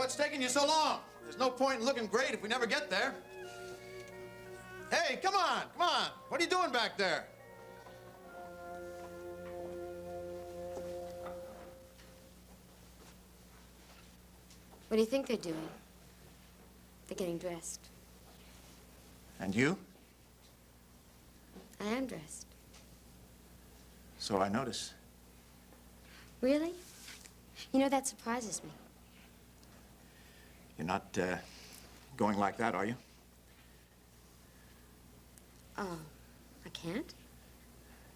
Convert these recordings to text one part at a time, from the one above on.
what's taking you so long? There's no point in looking great if we never get there. Hey, come on, come on. What are you doing back there? What do you think they're doing? They're getting dressed. And you? I am dressed. So I notice. Really? You know, that surprises me. You're not, going like that, are you? Oh, I can't?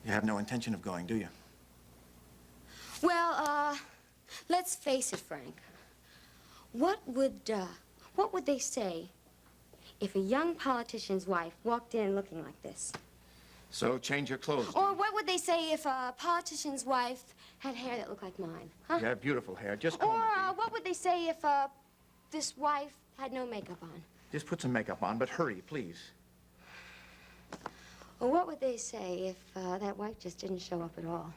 You have no intention of going, do you? Well, let's face it, Frank. What would they say if a young politician's wife walked in looking like this? So change your clothes. Or what would they say if a politician's wife had hair that looked like mine, huh? You have beautiful hair. Just comb Or it. what would they say if this wife had no makeup on? Just put some makeup on, but hurry, please. Or what would they say if that wife just didn't show up at all?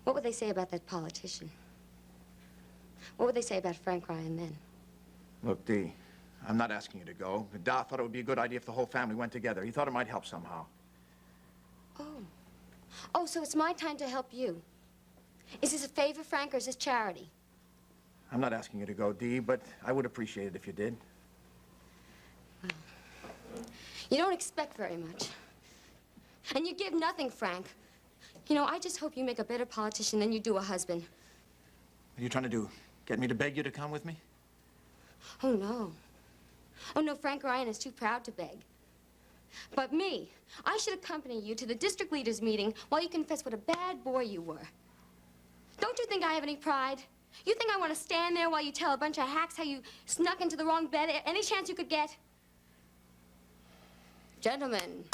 What would they say about that politician? What would they say about Frank Ryan then? Look, Dee, I'm not asking you to go. But Da thought it would be a good idea if the whole family went together. He thought it might help somehow. Oh. Oh, so it's my time to help you. Is this a favor, Frank, or is this charity? I'm not asking you to go, Dee, but I would appreciate it if you did. Well, you don't expect very much. And you give nothing, Frank. You know, I just hope you make a better politician than you do a husband. What are you trying to do? Get me to beg you to come with me? Oh, no. Oh, no, Frank Ryan is too proud to beg. But me, I should accompany you to the district leaders' meeting while you confess what a bad boy you were. Don't you think I have any pride? You think I want to stand there while you tell a bunch of hacks how you snuck into the wrong bed any chance you could get? Gentlemen,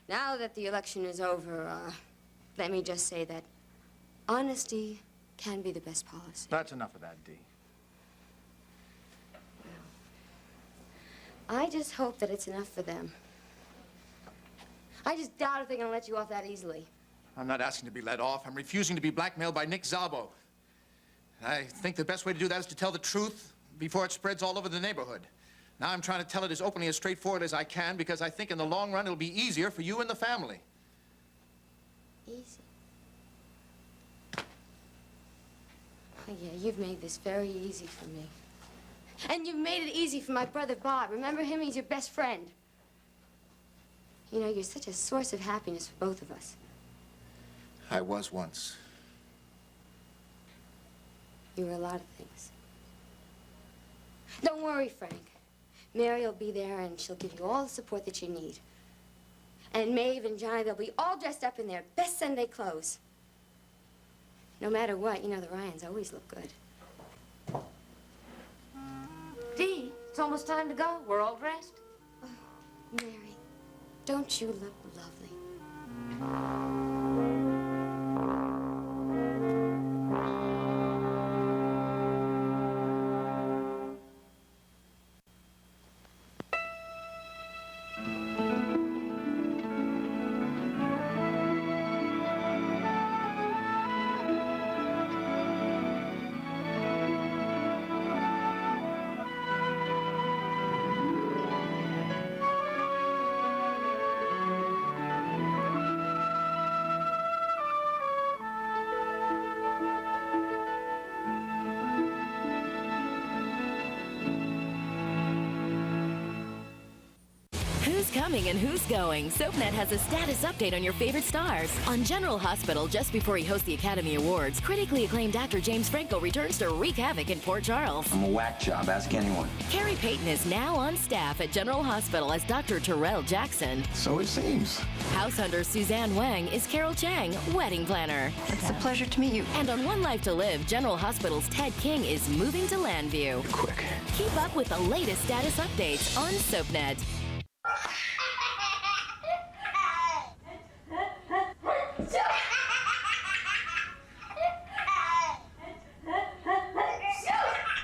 now that the election is over, let me just say that honesty can be the best policy. That's enough of that, Dee. I just hope that it's enough for them. I just doubt if they're gonna let you off that easily. I'm not asking to be let off. I'm refusing to be blackmailed by Nick Szabo. I think the best way to do that is to tell the truth before it spreads all over the neighborhood. Now I'm trying to tell it as openly, as straightforward as I can, because I think in the long run it'll be easier for you and the family. Easy? Oh, yeah, you've made this very easy for me. And you've made it easy for my brother Bob. Remember him? He's your best friend. You know, you're such a source of happiness for both of us. I was once. You were a lot of things. Don't worry, Frank. Mary will be there, and she'll give you all the support that you need. And Maeve and Johnny, they'll be all dressed up in their best Sunday clothes. No matter what, you know, the Ryans always look good. Dee, it's almost time to go. We're all dressed. Oh, Mary, don't you look lovely? Who's coming and who's going? Soapnet has a status update on your favorite stars. On General Hospital, just before he hosts the Academy Awards, critically acclaimed actor James Franco returns to wreak havoc in Port Charles. I'm a whack job, ask anyone. Carrie Payton is now on staff at General Hospital as Dr. Terrell Jackson. So it seems. House hunter Suzanne Wang is Carol Chang, wedding planner. It's a pleasure to meet you. And on One Life to Live, General Hospital's Ted King is moving to Landview. Quick. Keep up with the latest status updates on Soapnet.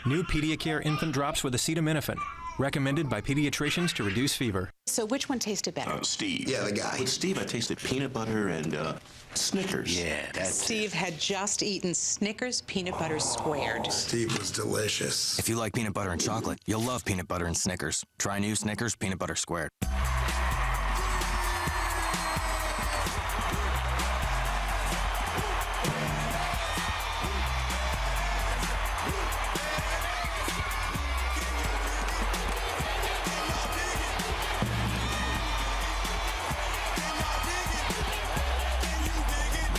New Pediacare infant drops with acetaminophen. Recommended by pediatricians to reduce fever. So which one tasted better? Steve. Yeah, the guy. With Steve, I tasted peanut butter and Snickers. Yeah, that's Steve had just eaten Snickers peanut butter squared. Steve was delicious. If you like peanut butter and chocolate, you'll love peanut butter and Snickers. Try new Snickers peanut butter squared.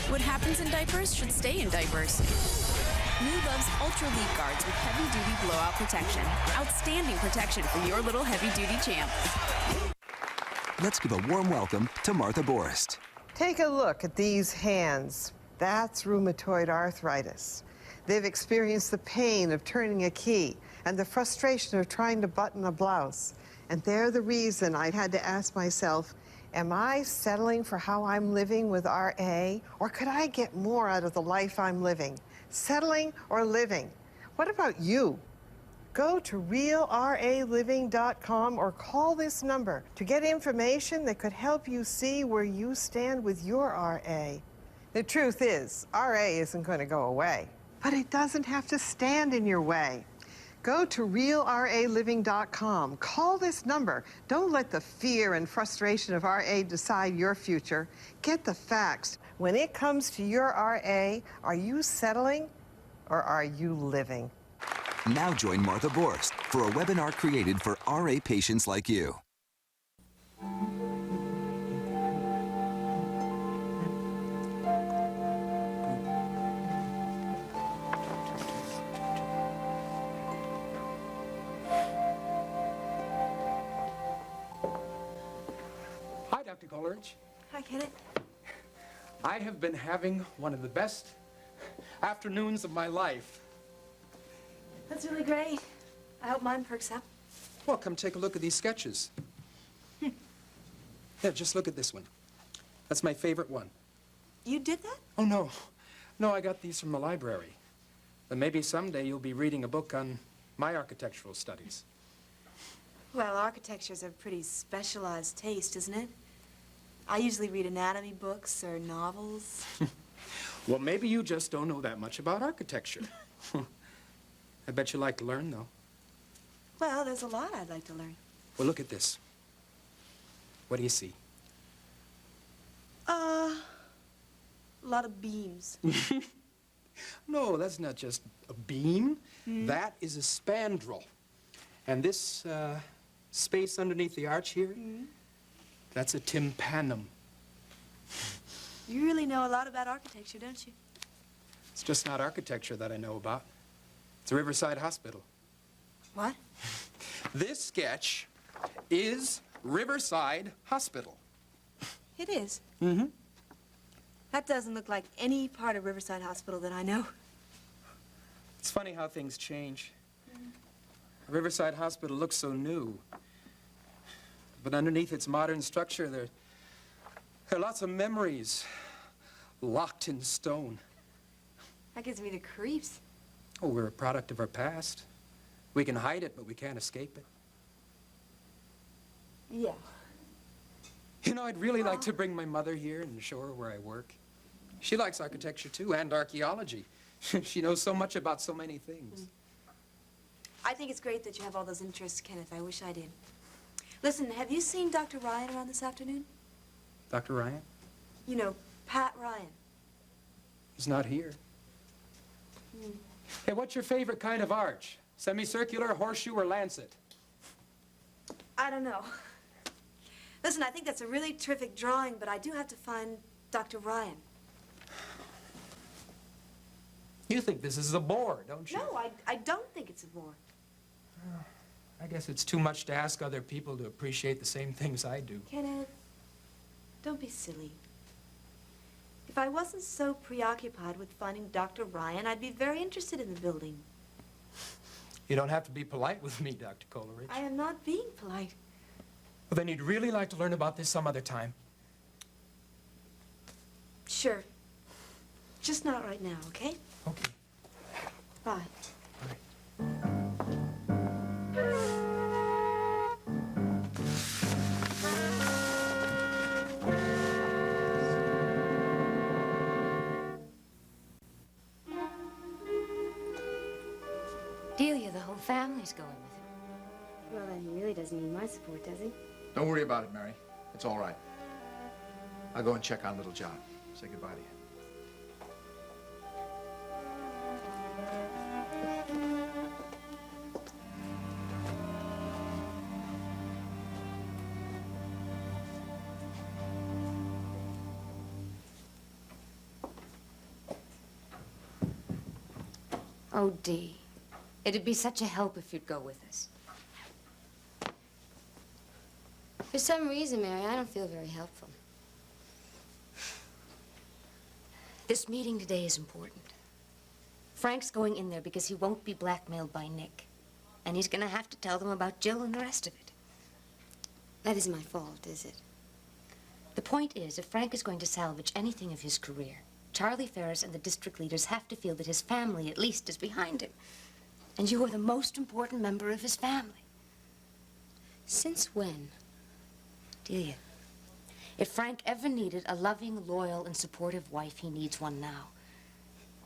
What happens in diapers should stay in diapers. New Love's Ultra Leak Guards with heavy-duty blowout protection. Outstanding protection for your little heavy-duty champ. Let's give a warm welcome to Martha Borst. Take a look at these hands. That's rheumatoid arthritis. They've experienced the pain of turning a key and the frustration of trying to button a blouse. And they're the reason I had to ask myself, am I settling for how I'm living with RA, or could I get more out of the life I'm living? Settling or living? What about you? Go to realraliving.com or call this number to get information that could help you see where you stand with your RA. The truth is, RA isn't going to go away, but it doesn't have to stand in your way. Go to realraliving.com. Call this number. Don't let the fear and frustration of RA decide your future. Get the facts. When it comes to your RA, are you settling or are you living? Now join Martha Borst for a webinar created for RA patients like you. Hi, Dr. Coleridge. Hi, Kenneth. I have been having one of the best afternoons of my life. That's really great. I hope mine perks up. Well, come take a look at these sketches. Yeah, just look at this one. That's my favorite one. You did that? Oh, no. No, I got these from the library. But maybe someday you'll be reading a book on my architectural studies. Well, architecture's a pretty specialized taste, isn't it? I usually read anatomy books or novels. Well, maybe you just don't know that much about architecture. I bet you'd like to learn, though. Well, there's a lot I'd like to learn. Well, look at this. What do you see? A lot of beams. No, that's not just a beam. That is a spandrel. And this space underneath the arch here, that's a tympanum. You really know a lot about architecture, don't you? It's just not architecture that I know about. It's a Riverside Hospital. What? This sketch is Riverside Hospital. It is. Mm-hmm. That doesn't look like any part of Riverside Hospital that I know. It's funny how things change. Riverside Hospital looks so new. But underneath its modern structure, there are lots of memories locked in stone. That gives me the creeps. Oh, we're a product of our past. We can hide it, but we can't escape it. Yeah. You know, I'd really like to bring my mother here and show her where I work. She likes architecture, too, and archaeology. She knows so much about so many things. I think it's great that you have all those interests, Kenneth. I wish I did. Listen, have you seen Dr. Ryan around this afternoon? Dr. Ryan? You know, Pat Ryan. He's not here. Hey, what's your favorite kind of arch? Semicircular, horseshoe, or lancet? I don't know. Listen, I think that's a really terrific drawing, but I do have to find Dr. Ryan. You think this is a bore, don't you? No, I don't think it's a bore. I guess it's too much to ask other people to appreciate the same things I do. Kenneth, don't be silly. If I wasn't so preoccupied with finding Dr. Ryan, I'd be very interested in the building. You don't have to be polite with me, Dr. Coleridge. I am not being polite. Well, then you'd really like to learn about this some other time. Sure. Just not right now, okay? Okay. Bye. Bye. Delia, the whole family's going with him. Well, then he really doesn't need my support, does he? Don't worry about it, Mary. It's all right. I'll go and check on little John. Say goodbye to you. Oh, Dee. It'd be such a help if you'd go with us. For some reason, Mary, I don't feel very helpful. This meeting today is important. Frank's going in there because he won't be blackmailed by Nick. And he's gonna have to tell them about Jill and the rest of it. That isn't my fault, is it? The point is, if Frank is going to salvage anything of his career, Charlie Ferris and the district leaders have to feel that his family, at least, is behind him. And you are the most important member of his family. Since when? Delia, if Frank ever needed a loving, loyal, and supportive wife, he needs one now.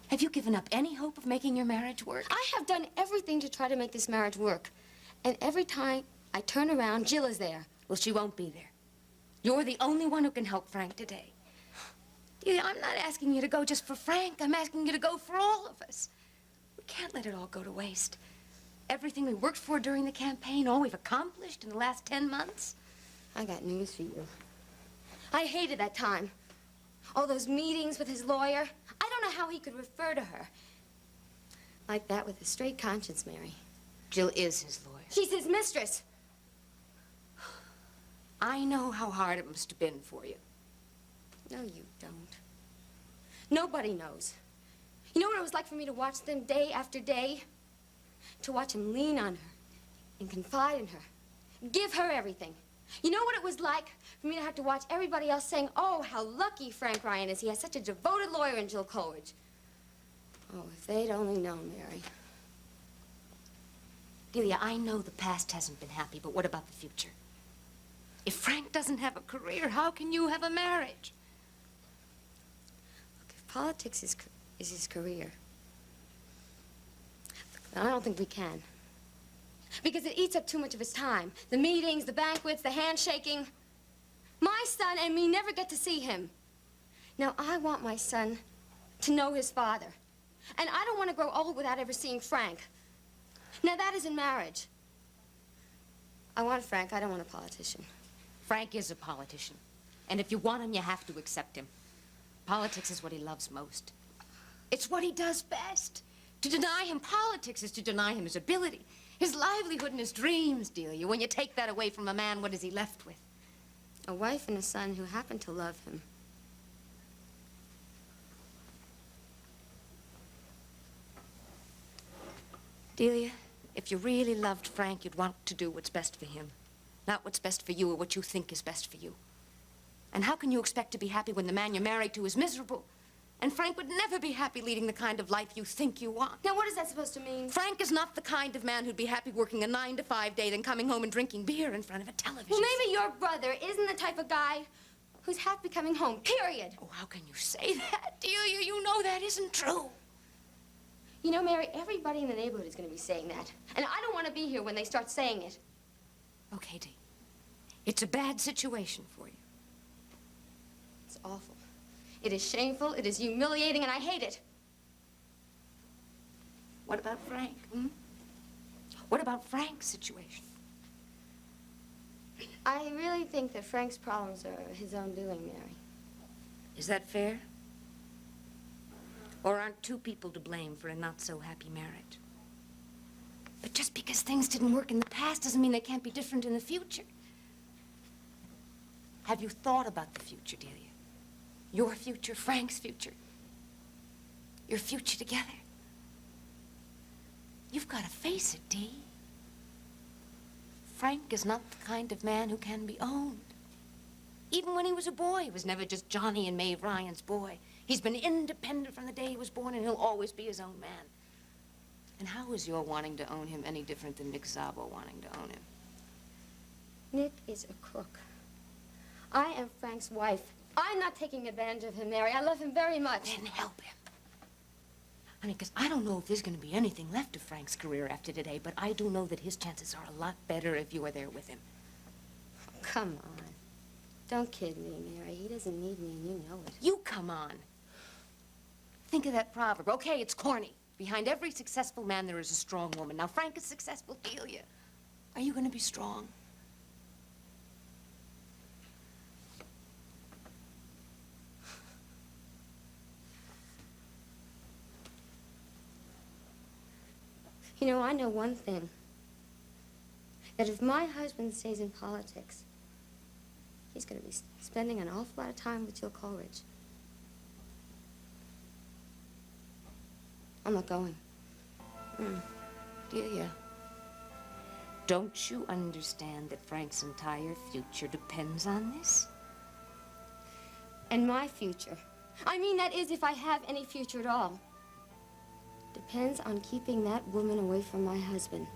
Have you given up any hope of making your marriage work? I have done everything to try to make this marriage work. And every time I turn around, Jill is there. Well, she won't be there. You're the only one who can help Frank today. Delia, I'm not asking you to go just for Frank. I'm asking you to go for all of us. We can't let it all go to waste. Everything we worked for during the campaign, all we've accomplished in the last 10 months. I got news for you. I hated that time. All those meetings with his lawyer. I don't know how he could refer to her like that with a straight conscience, Mary. Jill is his lawyer. She's his mistress. I know how hard it must have been for you. No, you don't. Nobody knows. You know what it was like for me to watch them day after day? To watch him lean on her and confide in her. Give her everything. You know what it was like for me to have to watch everybody else saying, oh, how lucky Frank Ryan is. He has such a devoted lawyer in Jill Coleridge. Oh, if they'd only known, Mary. Delia, I know the past hasn't been happy, but what about the future? If Frank doesn't have a career, how can you have a marriage? Look, if politics is his career, I don't think we can. Because it eats up too much of his time. The meetings, the banquets, the handshaking. My son and me never get to see him. Now, I want my son to know his father. And I don't want to grow old without ever seeing Frank. Now, that isn't marriage. I want Frank. I don't want a politician. Frank is a politician. And if you want him, you have to accept him. Politics is what he loves most. It's what he does best. To deny him politics is to deny him his ability, his livelihood and his dreams, Delia. When you take that away from a man, what is he left with? A wife and a son who happen to love him. Delia, if you really loved Frank, you'd want to do what's best for him. Not what's best for you or what you think is best for you. And how can you expect to be happy when the man you're married to is miserable? And Frank would never be happy leading the kind of life you think you want. Now, what is that supposed to mean? Frank is not the kind of man who'd be happy working a 9-to-5 day, then coming home and drinking beer in front of a television. Well, maybe your brother isn't the type of guy who's happy coming home, period. Oh, how can you say that, Delia? You know that isn't true. You know, Mary, everybody in the neighborhood is going to be saying that. And I don't want to be here when they start saying it. Okay, Dee. It's a bad situation for you. It's awful. It is shameful, it is humiliating, and I hate it. What about Frank, hmm? What about Frank's situation? I really think that Frank's problems are his own doing, Mary. Is that fair? Or aren't two people to blame for a not-so-happy marriage? But just because things didn't work in the past doesn't mean they can't be different in the future. Have you thought about the future, Delia? Your future, Frank's future. Your future together. You've got to face it, Dee. Frank is not the kind of man who can be owned. Even when he was a boy, he was never just Johnny and Maeve Ryan's boy. He's been independent from the day he was born, and he'll always be his own man. And how is your wanting to own him any different than Nick Szabo wanting to own him? Nick is a crook. I am Frank's wife. I'm not taking advantage of him, Mary. I love him very much. Then help him. Honey, because I don't know if there's going to be anything left of Frank's career after today, but I do know that his chances are a lot better if you are there with him. Come on. Don't kid me, Mary. He doesn't need me, and you know it. You come on. Think of that proverb. Okay, it's corny. Behind every successful man, there is a strong woman. Now, Frank is successful, Delia. Are you going to be strong? You know, I know one thing. That if my husband stays in politics, he's going to be spending an awful lot of time with Jill Coleridge. I'm not going. Delia, don't you understand that Frank's entire future depends on this? And my future, I mean, that is if I have any future at all, depends on keeping that woman away from my husband.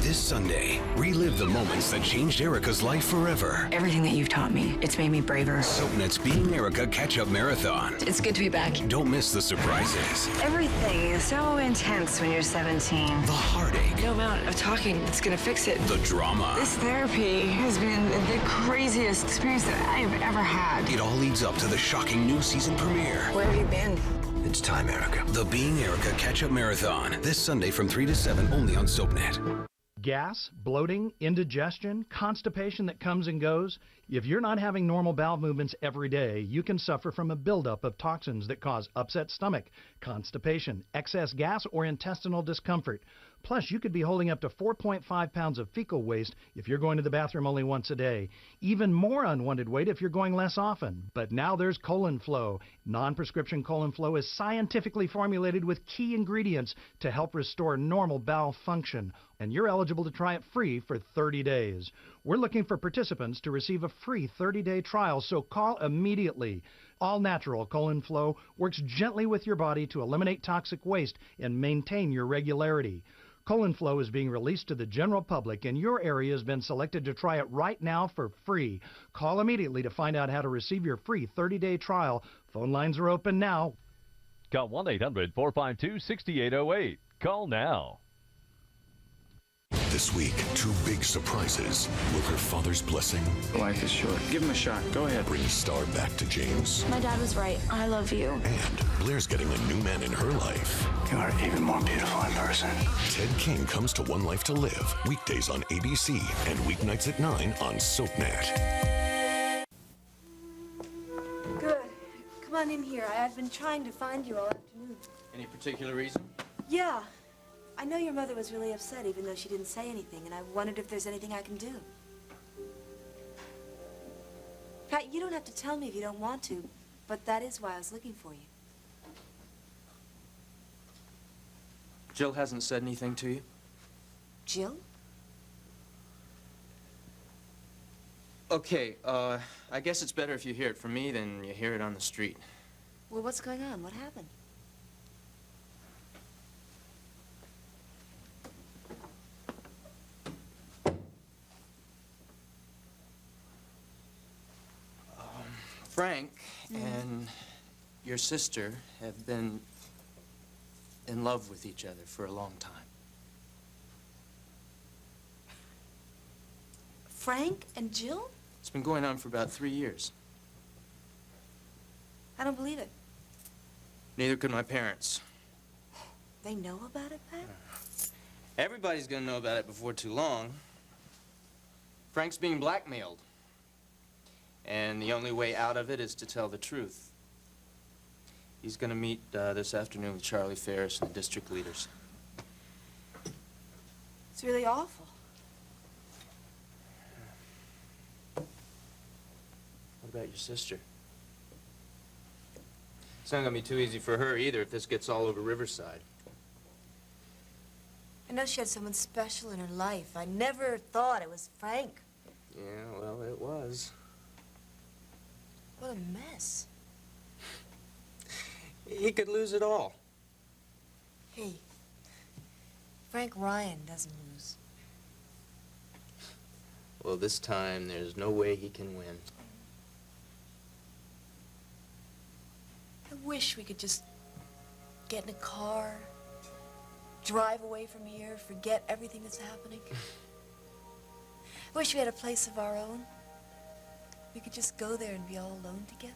This Sunday, relive the moments that changed Erica's life forever. Everything that you've taught me, it's made me braver. Soapnet's Being Erica Catch-Up Marathon. It's good to be back. Don't miss the surprises. Everything is so intense when you're 17. The heartache. No amount of talking is gonna fix it. The drama. This therapy has been the craziest experience that I have ever had. It all leads up to the shocking new season premiere. Where have you been? It's time, Erica. The Being Erica Catch-Up Marathon. This Sunday from 3 to 7, only on Soapnet. Gas, bloating, indigestion, constipation that comes and goes. If you're not having normal bowel movements every day, you can suffer from a buildup of toxins that cause upset stomach, constipation, excess gas, or intestinal discomfort. Plus, you could be holding up to 4.5 pounds of fecal waste if you're going to the bathroom only once a day. Even more unwanted weight if you're going less often. But now there's Colon Flow. Non-prescription Colon Flow is scientifically formulated with key ingredients to help restore normal bowel function. And you're eligible to try it free for 30 days. We're looking for participants to receive a free 30-day trial, so call immediately. All-natural Colon Flow works gently with your body to eliminate toxic waste and maintain your regularity. Colon Flow is being released to the general public, and your area has been selected to try it right now for free. Call immediately to find out how to receive your free 30-day trial. Phone lines are open now. Call 1-800-452-6808. Call now. This week, 2 big surprises. Will her father's blessing? Life is short. Give him a shot. Go ahead. Bring Star back to James. My dad was right. I love you. And Blair's getting a new man in her life. You are even more beautiful in person. Ted King comes to One Life to Live. Weekdays on ABC and weeknights at 9 on Soapnet. Good. Come on in here. I've been trying to find you all afternoon. Any particular reason? Yeah. I know your mother was really upset, even though she didn't say anything, and I wondered if there's anything I can do. Pat, you don't have to tell me if you don't want to, but that is why I was looking for you. Jill hasn't said anything to you? Jill? Okay, I guess it's better if you hear it from me than you hear it on the street. Well, what's going on? What happened? Frank and your sister have been in love with each other for a long time. Frank and Jill? It's been going on for about 3 years. I don't believe it. Neither could my parents. They know about it, Pat? Everybody's gonna know about it before too long. Frank's being blackmailed. And the only way out of it is to tell the truth. He's gonna meet this afternoon with Charlie Ferris and the district leaders. It's really awful. What about your sister? It's not gonna be too easy for her either if this gets all over Riverside. I know she had someone special in her life. I never thought it was Frank. Yeah, well, it was. What a mess. He could lose it all. Hey, Frank Ryan doesn't lose. Well, this time, there's no way he can win. I wish we could just get in a car, drive away from here, forget everything that's happening. I wish we had a place of our own. We could just go there and be all alone together.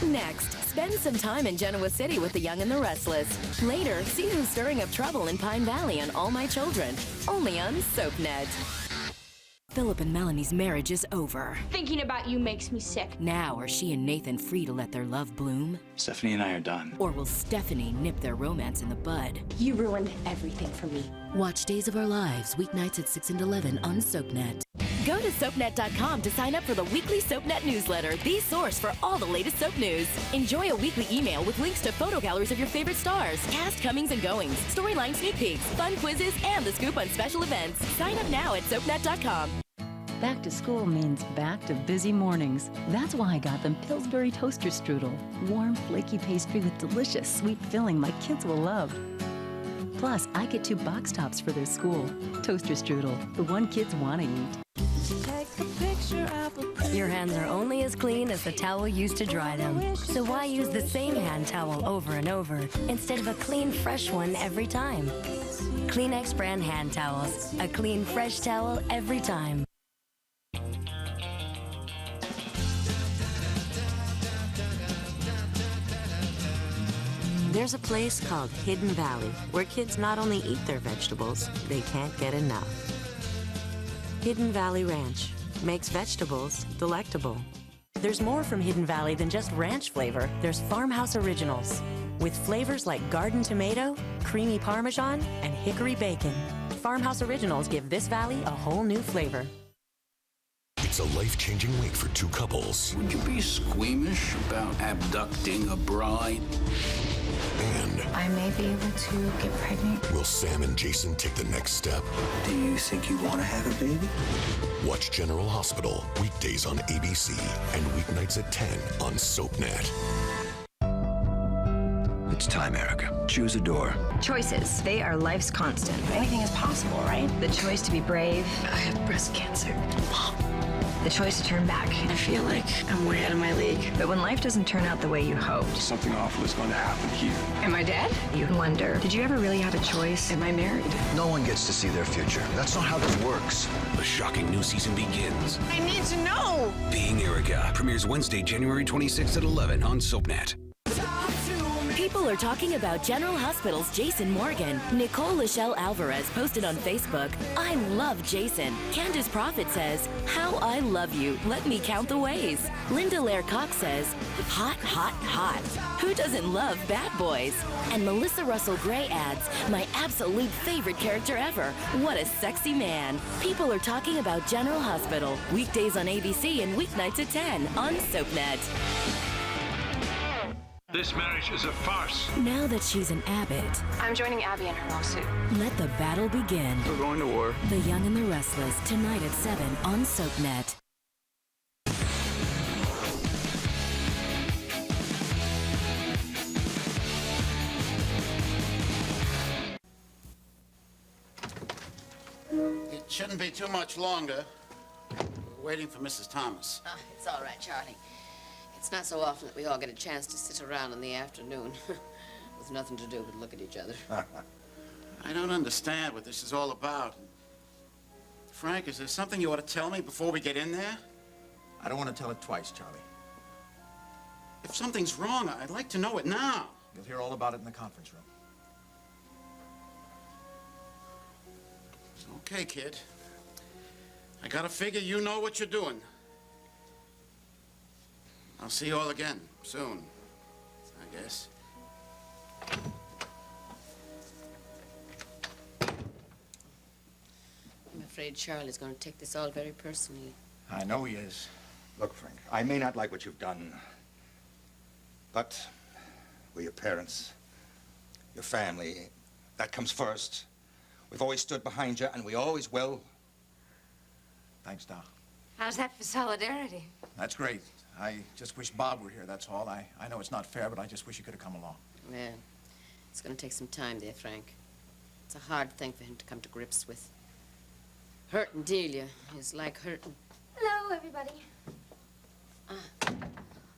Next, spend some time in Genoa City with the young and the restless. Later, see who's stirring up trouble in Pine Valley on All My Children, only on Soapnet. Philip and Melanie's marriage is over. Thinking about you makes me sick. Now, are she and Nathan free to let their love bloom? Stephanie and I are done. Or will Stephanie nip their romance in the bud? You ruined everything for me. Watch Days of Our Lives, weeknights at 6 and 11 on Soapnet. Go to soapnet.com to sign up for the weekly Soapnet newsletter, the source for all the latest soap news. Enjoy a weekly email with links to photo galleries of your favorite stars, cast comings and goings, storyline sneak peeks, fun quizzes, and the scoop on special events. Sign up now at soapnet.com. Back to school means back to busy mornings. That's why I got them Pillsbury Toaster Strudel. Warm, flaky pastry with delicious sweet filling my kids will love. Plus, I get 2 box tops for their school. Toaster Strudel, the one kids want to eat. Your hands are only as clean as the towel used to dry them. So why use the same hand towel over and over instead of a clean, fresh one every time? Kleenex brand hand towels. A clean, fresh towel every time. There's a place called Hidden Valley where kids not only eat their vegetables, they can't get enough. Hidden Valley Ranch makes vegetables delectable. There's more from Hidden Valley than just ranch flavor. There's Farmhouse Originals with flavors like garden tomato, creamy Parmesan, and hickory bacon. Farmhouse Originals give this valley a whole new flavor. It's a life-changing week for 2 couples. Would you be squeamish about abducting a bride? And I may be able to get pregnant. will Sam and Jason take the next step? Do you think you want to have a baby? Watch General Hospital weekdays on ABC and weeknights at 10 on Soapnet. It's time, Erica. Choose a door. Choices, they are life's constant. Anything is possible, right? The choice to be brave. I have breast cancer. the choice to turn back. I feel like I'm way out of my league. But when life doesn't turn out the way you hoped, Something awful is going to happen here. am I dead? You wonder, did you ever really have a choice? Am I married? No one gets to see their future. That's not how this works. The shocking new season begins. I need to know. Being Erica premieres Wednesday, January 26th at 11 on Soapnet. People are talking about General Hospital's Jason Morgan. Nicole Lachelle Alvarez posted on Facebook, "I love Jason." Candace Prophet says, "How I love you. Let me count the ways." Linda Lair Cox says, "Hot, hot, hot. Who doesn't love bad boys?" And Melissa Russell Gray adds, "My absolute favorite character ever. What a sexy man." People are talking about General Hospital. Weekdays on ABC and weeknights at 10 on Soapnet. This marriage is a farce. Now that she's an Abbott, I'm joining Abby in her lawsuit. let the battle begin. We're going to war. The Young and the Restless, tonight at 7 on Soapnet. It shouldn't be too much longer. We're waiting for Mrs. Thomas. Oh, it's all right, Charlie. It's not so often that we all get a chance to sit around in the afternoon with nothing to do but look at each other. I don't understand what this is all about. Frank, is there something you ought to tell me before we get in there? I don't want to tell it twice, Charlie. If something's wrong, I'd like to know it now. You'll hear all about it in the conference room. Okay, kid. I gotta figure you know what you're doing. I'll see you all again soon, I guess. I'm afraid Charlie's going to take this all very personally. I know he is. Look, Frank, I may not like what you've done, but we're your parents, your family. That comes first. We've always stood behind you, and we always will. Thanks, Doc. How's that for solidarity? That's great. I just wish Bob were here, that's all. I know it's not fair, but I just wish he could have come along. Yeah, it's going to take some time there, Frank. It's a hard thing for him to come to grips with. Hurting Delia is like hurting. Hello, everybody.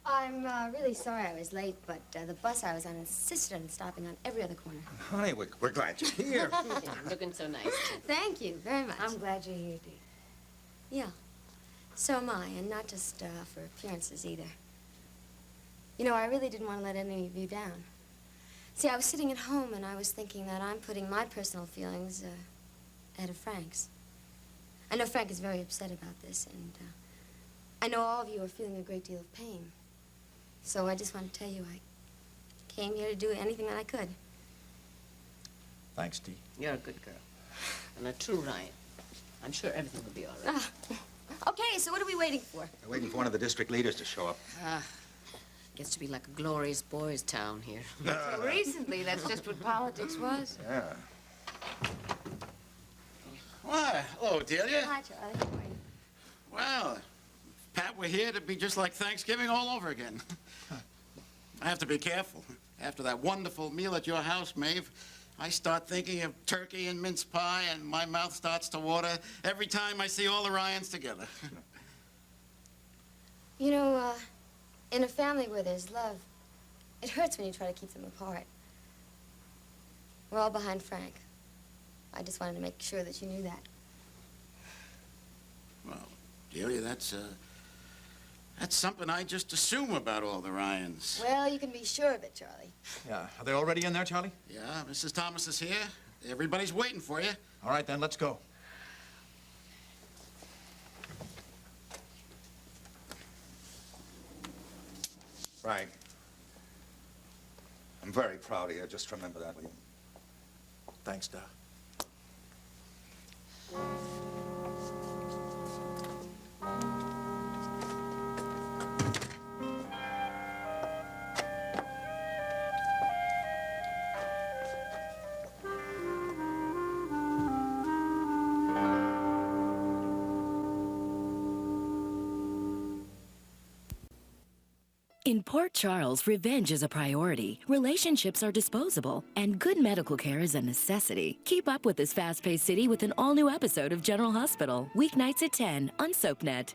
I'm really sorry I was late, but the bus I was on insisted on stopping on every other corner. Honey, we're glad you're here. You're looking so nice. Thank you very much. I'm glad you're here, Dee. Yeah, so am I, and not just for appearances either. You know, I really didn't want to let any of you down. See, I was sitting at home and I was thinking that I'm putting my personal feelings ahead of Frank's. I know Frank is very upset about this, and I know all of you are feeling a great deal of pain. So I just want to tell you I came here to do anything that I could. Thanks, Dee. You're a good girl. And a true Ryan. I'm sure everything will be all right. Okay, so what are we waiting for? We're waiting for one of the district leaders to show up. Gets to be like a glorious boys' town here. Until recently, that's just what politics was. Yeah. Why, hello, Delia. Hi, Charlie. How are you? Well, if Pat were here, it'd be just like Thanksgiving all over again. I have to be careful. After that wonderful meal at your house, Maeve, I start thinking of turkey and mince pie, and my mouth starts to water every time I see all the Ryans together. You know, in a family where there's love, it hurts when you try to keep them apart. We're all behind Frank. I just wanted to make sure that you knew that. Well, Delia, that's something I just assume about all the Ryans. Well, you can be sure of it, Charlie. Yeah, are they already in there, Charlie? Yeah, Mrs. Thomas is here. Everybody's waiting for you. All right, then, let's go. Frank, I'm very proud of you. Just remember that, will you? Thanks, Doc. In Port Charles, revenge is a priority, relationships are disposable, and good medical care is a necessity. Keep up with this fast-paced city with an all-new episode of General Hospital, weeknights at 10 on Soapnet.